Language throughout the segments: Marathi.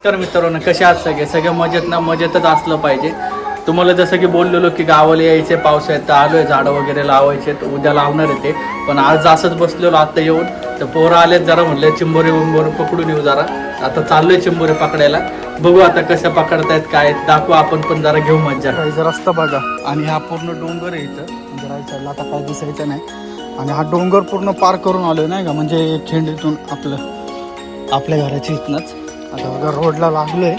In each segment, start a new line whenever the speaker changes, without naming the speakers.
तर मित्रांनो कसे आहात सगळे मजेत ना मजेतच असलं पाहिजे. तुम्हाला जसं की बोललेलो की गावाला यायचे पावसाळ्यात तर आलोय झाडं वगैरे लावायचे उद्या लावणार आहे ते. पण आज असंच बसलेलो आता येऊन तर पोरं आलेत जरा म्हणले चिंबोरी विंबोरी पकडून येऊ जरा. आता चाललोय चिंबोरी पकडायला. बघू आता कशा पकडतायत काय दाखवू आपण पण जरा घेऊ मज्जा. रस्ता बघा आणि हा पूर्ण डोंगर आहे इथं म्हणजे राईट साईडला आता काय दिसायचं नाही. आणि हा डोंगर पूर्ण पार करून आलोय नाही का म्हणजे खिंडीतून आपल्या घराच्या इथनंच. आता बघा रोडला लागलोय.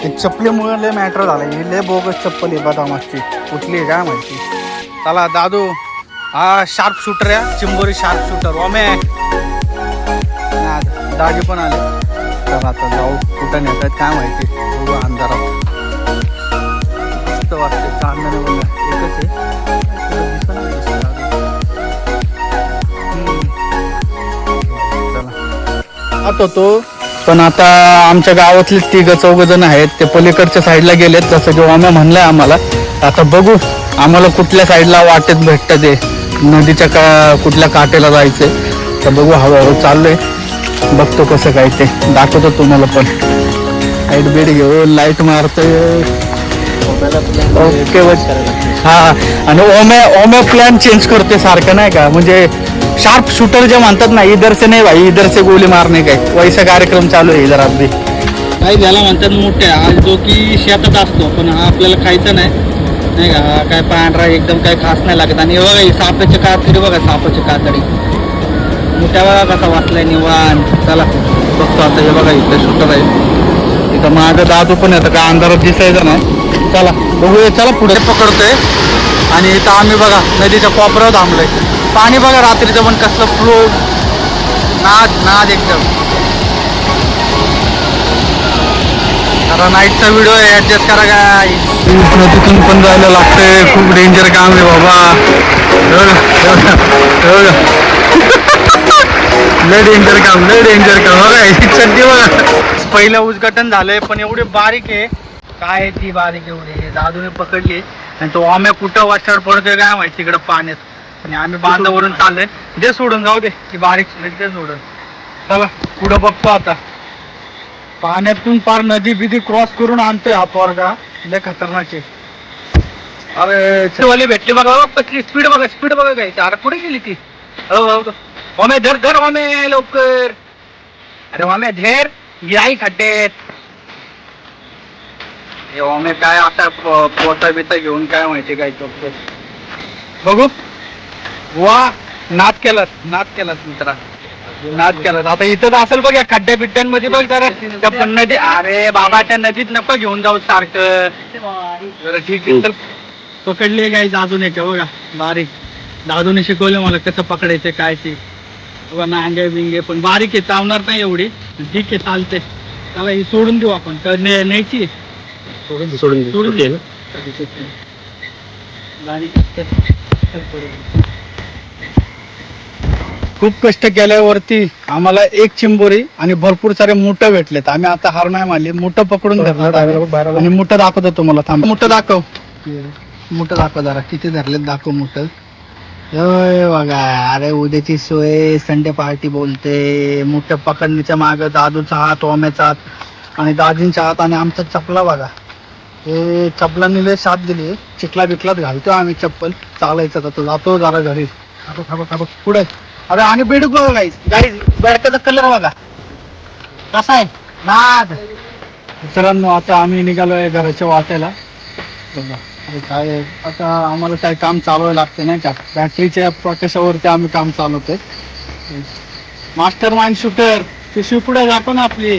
एक चप्पलीमुळे लय मॅटर झालं. ही लय बोगस चप्पल आहे बदामाची. कुठली आहे काय माहिती. चला दादू हा शार्प शूटर आहे चिंबोरी शार्प शूटर ओमे. दाजी पण आले. तर आता जाऊ कुठं नेतात काय माहिती. बघू अंधारात मस्त वाटते चांदणे बघा एकच आहे. आता तो पण आता आमच्या गावातले 3-4 जण आहेत ते पलीकडच्या साईडला गेलेत जसं की ओम्या म्हणलंय आम्हाला. आता बघू आम्हाला कुठल्या साईडला वाटेत भेटतं ते नदीच्या कुठल्या काठेला जायचंय. तर बघू हळूहळू चाललोय बघतो कसं काय ते दाखवतो तुम्हाला. पण लाईट बीट घेऊन लाईट मारतोय. ओके हा आणि ओम्या प्लॅन चेंज करते सारखं नाही का म्हणजे शार्प शूटर जे म्हणतात ना इधर से नाही भाई इधर से गोली मारणे काय वैसा कार्यक्रम चालू आहे इधर अगदी. काही त्याला म्हणतात मोठ्या आज जो की शेतात असतो पण हा आपल्याला खायचा नाही का. काय पांढरा एकदम काय खास नाही लागत. आणि बघा सापाची कातडी बघा सापाची कातडी मोठ्या बघा कसा वाचलाय निवान. चला बघतो आता हे बघा इथं शूटर आहे. इथं माझं दादू पण येतं का अंधारात दिसायचं नाही. चला बघूया चला पुढे पकडतोय. आणि इथं आम्ही बघा नदीच्या कोपऱ्यावर थांबलोय. पाणी बघा रात्रीचं पण कसलं फ्लो नाद एकदम. जरा नाईटचा व्हिडिओ आहे ऍडजस्ट करा काय. नदीतून पण जायला लागतंय. खूप डेंजर काम आहे बाबा. लय डेंजर काम बघा ही चड्डी बघा. पहिलं उद्घाटन झालंय पण एवढी बारीक आहे काय ती बारीक एवढी दादूने पकडली. आणि तो आम्ही कुठं वाचाड पडतोय काय माहिती तिकडं पाण्यात. आणि आम्ही बांधावरून चाललोय. जे सोडून जाऊ दे की बारीक ते सोडून. चला पुढं बघतो आता. पाण्यातून पार नदी बिदी क्रॉस करून आणतोय हा पोरगा. लय खतरनाक आहे. अरे वाले भेटले बघा कसली स्पीड बघा काय. अरे पुढे गेली ती. ओमे धर ओमे लवकर. अरे ओमे धर याई खड्डेत. ओमे काय आता पोता बिता घेऊन काय माहिती काय तो. बघू वा नाद केलात मित्रा नाद केलात. आता इथं असेल बघ या खड्ड्या बिड्ड्यांमध्ये बघ जरा त्या नदी. अरे बाबा त्या नदीत नको घेऊन जाऊ सारखं. ठीक आहे तर पकडले काय दादूने का बघा बारीक. दादूने शिकवलं मला कसं पकडायचं काय ते बघा. नांगे बिंगे पण बारीक आहे चावणार नाही एवढी. ठीक आहे चालते. त्याला ही सोडून देऊ आपण तर न्यायची सोडून दे. खूप कष्ट केल्यावरती आम्हाला एक चिंबोरी आणि भरपूर सारे मोठं भेटलेत. आम्ही आता हार नाही मारली. मोठं पकडून धरलं आणि मोठं दाखवतो तुम्हाला. थांब मोठं दाखव जरा किती धरलेत दाखव मोठं. बघा अरे उद्याची सोय संडे पार्टी बोलते. मोठ्या पकडणीच्या माग दादूचा हात ओम्याचा हात आणि दाजींच्या हात आणि आमचा चपला बघा. हे चपलांनी लय साथ दिली. चिखला बिकलात घालतो आम्ही चप्पल. चालायचं तर जातो जरा घरी. पुढे अरे आणि बेडूक बघा गाईस बेडकाचा कलर बघा कसा आहे नाद. मित्रांनो आता आम्ही निघालोय घराच्या वाट्याला. अरे काय आता आम्हाला काय काम चालवायला लागते नाही का. बॅटरीच्या प्रकाशावरती आम्ही काम चालवतोय. मास्टर माइंड शूटर पिशवी पुढे जातो ना आपली.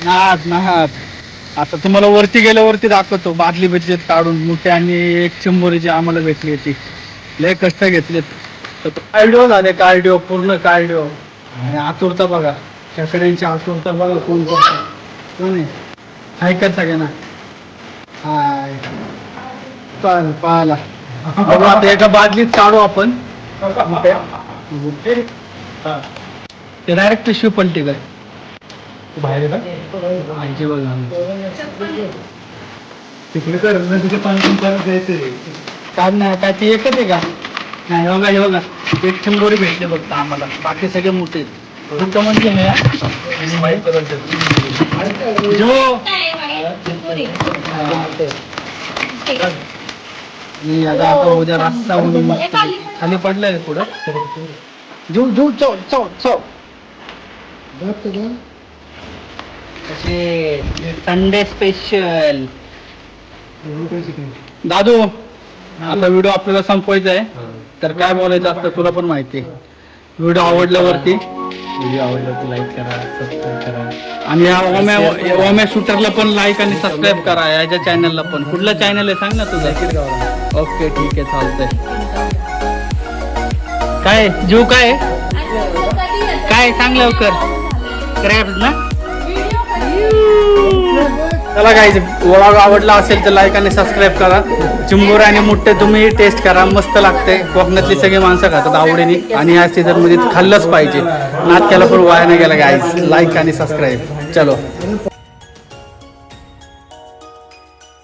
नाद आता तुम्हाला वरती गेल्यावरती दाखवतो. बादली बिदलीत काढून मोठे आणि एक चिंबोरीची आम्हाला भेटली होती. लय कष्ट घेतलेत. कार्डिओ झाले पूर्ण कार्डिओ. आणि आतुरता बघा खेकड्यांची आतुरता बघा कोण आहे का सगळ्यांना. हाय पाहाला बघू आता एका बादलीत काढू आपण. ते डायरेक्ट पिशवी पलटी काय बाहेर बघा तिकडे कर तिथे पाणी काय नाही काय ते एकच आहे का. नाही बघा एक चिंबोरी भेटले फक्त आम्हाला. बाकी सगळे मोठे. दुःख म्हणजे हे जो आता आपण उद्या रस्ता खाली पडलाय पुढं जू जू चौ चौ चौ संडे स्पेशल. दादू आता व्हिडिओ आपल्याला संपवायचा आहे तर काय बोलायचं असतं तुला पण माहिती आहे. व्हिडिओ आवडल्यावरती
लाईक करा, सबस्क्राईब करा
आणि या ओम्या शूटरला पण लाईक आणि सबस्क्राईब करा. याच्या चॅनलला पण. कुठलं चॅनल आहे सांग ना तुझं. ओके ठीक आहे चालतंय. काय जीव काय काय सांग लवकर. क्रॅब्स ना. चला गाईज व्लॉग आवडला असेल तर लाईक आणि सबस्क्राईब करा. चिंबोरे आणि मुठे तुम्ही टेस्ट करा. मस्त लागते. कोकणातली सगळी माणसं खातात आवडीने आणि या सीझन मध्ये खाल्लंच पाहिजे. नाद केला पण वाया नाही गेला गाईज. लाईक आणि सबस्क्राईब. चलो.